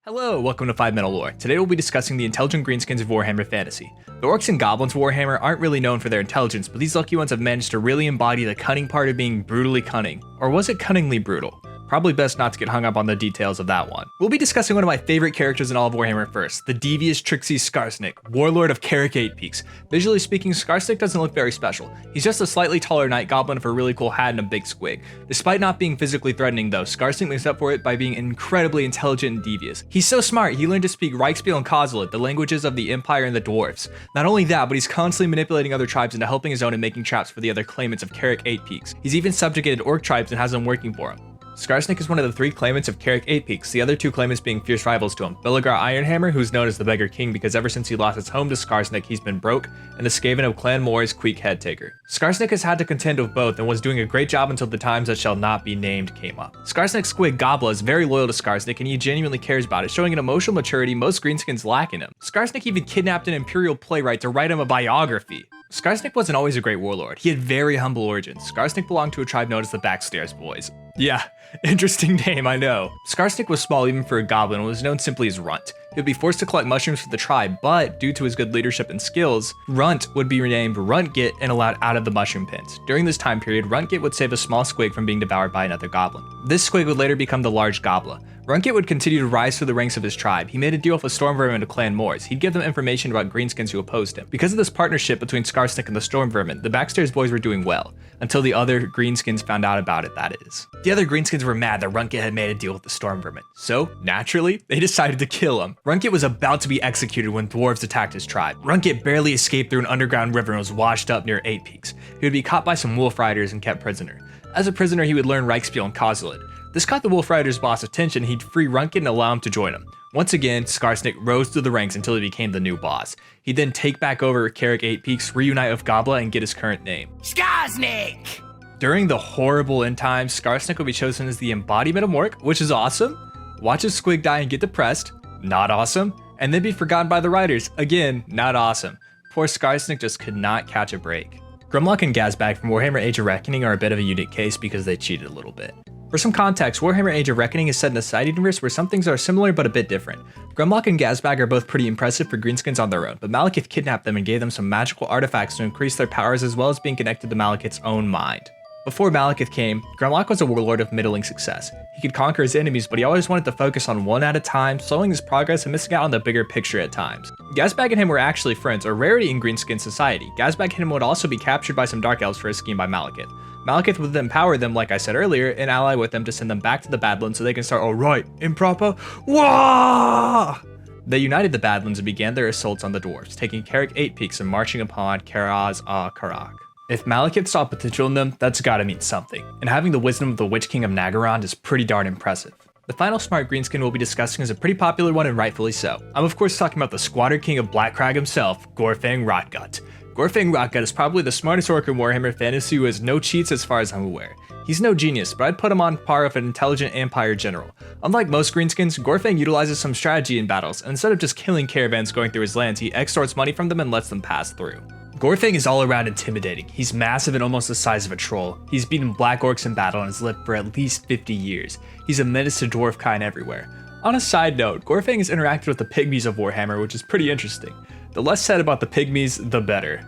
Hello, welcome to 5 Minute Lore. Today we'll be discussing the intelligent greenskins of Warhammer Fantasy. The orcs and goblins of Warhammer aren't really known for their intelligence, but these lucky ones have managed to really embody the cunning part of being brutally cunning. Or was it cunningly brutal? Probably best not to get hung up on the details of that one. We'll be discussing one of my favorite characters in all of Warhammer first, the devious, tricksy Skarsnik, warlord of Carrick 8 Peaks. Visually speaking, Skarsnik doesn't look very special. He's just a slightly taller night goblin with a really cool hat and a big squig. Despite not being physically threatening though, Skarsnik makes up for it by being incredibly intelligent and devious. He's so smart, he learned to speak Reichspiel and Kozilot, the languages of the Empire and the Dwarves. Not only that, but he's constantly manipulating other tribes into helping his own and making traps for the other claimants of Carrick 8 Peaks. He's even subjugated orc tribes and has them working for him. Skarsnik is one of the 3 claimants of Carrick 8 Peaks, the other 2 claimants being fierce rivals to him. Billigar Ironhammer, who's known as the Beggar King because ever since he lost his home to Skarsnik, he's been broke, and the Skaven of Clan Moore's Queek Headtaker. Skarsnik has had to contend with both and was doing a great job until the times that shall not be named came up. Skarsnik's squig Gobla is very loyal to Skarsnik and he genuinely cares about it, showing an emotional maturity most greenskins lack in him. Skarsnik even kidnapped an imperial playwright to write him a biography. Skarsnik wasn't always a great warlord. He had very humble origins. Skarsnik belonged to a tribe known as the Backstairs Boys. Yeah, interesting name, I know. Skarsnik was small even for a goblin and was known simply as Runt. He would be forced to collect mushrooms for the tribe, but due to his good leadership and skills, Runt would be renamed Runtgit and allowed out of the mushroom pits. During this time period, Runtgit would save a small squig from being devoured by another goblin. This squig would later become the large Gobla. Runtgit would continue to rise through the ranks of his tribe. He made a deal with the Stormvermin of Clan Moors. He'd give them information about greenskins who opposed him. Because of this partnership between Skarsnik and the Stormvermin, the Backstairs Boys were doing well, until the other greenskins found out about it, that is. The other greenskins were mad that Runtgit had made a deal with the Stormvermin, so, naturally, they decided to kill him. Runtgit was about to be executed when dwarves attacked his tribe. Runtgit barely escaped through an underground river and was washed up near 8 Peaks. He would be caught by some wolf riders and kept prisoner. As a prisoner, he would learn Reichspiel and Kozilot. This caught the Wolf Rider's boss' attention. He'd free Runtgit and allow him to join him. Once again, Skarsnik rose through the ranks until he became the new boss. He'd then take back over Carrick 8 Peaks, reunite with Gobla, and get his current name, Skarsnik! During the horrible end times, Skarsnik would be chosen as the embodiment of Mork, which is awesome. Watch his squig die and get depressed, not awesome. And then be forgotten by the writers, again, not awesome. Poor Skarsnik just could not catch a break. Grumlok and Gazbag from Warhammer Age of Reckoning are a bit of a unique case because they cheated a little bit. For some context, Warhammer Age of Reckoning is set in a side universe where some things are similar but a bit different. Grumlok and Gazbag are both pretty impressive for greenskins on their own, but Malekith kidnapped them and gave them some magical artifacts to increase their powers as well as being connected to Malekith's own mind. Before Malekith came, Grumlok was a warlord of middling success. He could conquer his enemies, but he always wanted to focus on one at a time, slowing his progress and missing out on the bigger picture at times. Gazbag and him were actually friends, a rarity in greenskin society. Gazbag and him would also be captured by some dark elves for a scheme by Malekith. Malekith would then empower them, like I said earlier, and ally with them to send them back to the Badlands so they can start alright, improper, wah! They united the Badlands and began their assaults on the dwarves, taking Carrick 8 Peaks and marching upon Karaz-a-Karak. If Malekith saw potential in them, that's gotta mean something, and having the wisdom of the Witch King of Nagaron is pretty darn impressive. The final smart greenskin we'll be discussing is a pretty popular one and rightfully so. I'm of course talking about the Squatter King of Blackcrag himself, Gorfang Rotgut. Gorfang Rotgut is probably the smartest orc in Warhammer Fantasy who has no cheats as far as I'm aware. He's no genius, but I'd put him on par with an intelligent Empire general. Unlike most greenskins, Gorfang utilizes some strategy in battles, and instead of just killing caravans going through his lands, he extorts money from them and lets them pass through. Gorfang is all around intimidating. He's massive and almost the size of a troll. He's beaten black orcs in battle and has lived for at least 50 years. He's a menace to dwarf kind everywhere. On a side note, Gorfang has interacted with the pygmies of Warhammer, which is pretty interesting. The less said about the pygmies, the better.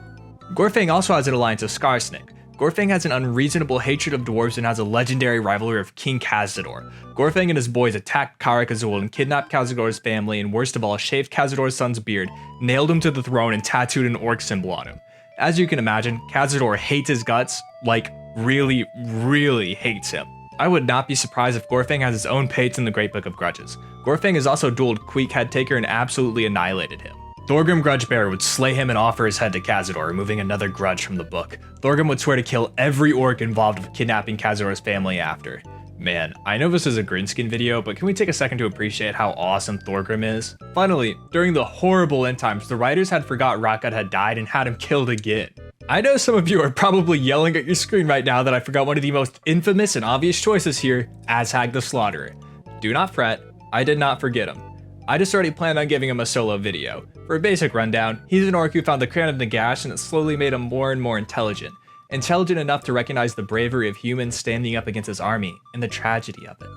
Gorfang also has an alliance with Skarsnik. Gorfang has an unreasonable hatred of dwarves and has a legendary rivalry with King Khazad-dûr. Gorfang and his boys attacked Karak Azul and kidnapped Khazad-dûr's family and worst of all, shaved Khazad-dûr's son's beard, nailed him to the throne and tattooed an orc symbol on him. As you can imagine, Khazad-dûr hates his guts, like really, really hates him. I would not be surprised if Gorfang has his own page in the Great Book of Grudges. Gorfang has also dueled Queek Headtaker and absolutely annihilated him. Thorgrim Grudgebearer would slay him and offer his head to Khazad-dûr, removing another grudge from the book. Thorgrim would swear to kill every orc involved with kidnapping Khazad-dûr's family after. Man, I know this is a greenskin video, but can we take a second to appreciate how awesome Thorgrim is? Finally, during the horrible end times, the writers had forgot Rotgut had died and had him killed again. I know some of you are probably yelling at your screen right now that I forgot one of the most infamous and obvious choices here, Azhag the Slaughterer. Do not fret, I did not forget him. I just already planned on giving him a solo video. For a basic rundown, he's an orc who found the crown of Nagash and it slowly made him more and more intelligent. Intelligent enough to recognize the bravery of humans standing up against his army and the tragedy of it.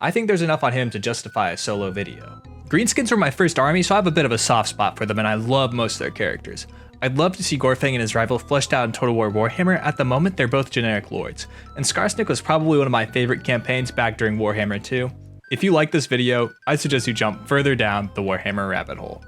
I think there's enough on him to justify a solo video. Greenskins were my first army, so I have a bit of a soft spot for them, and I love most of their characters. I'd love to see Gorfang and his rival fleshed out in Total War Warhammer. At the moment, they're both generic lords, and Skarsnik was probably one of my favorite campaigns back during Warhammer 2. If you like this video, I suggest you jump further down the Warhammer rabbit hole.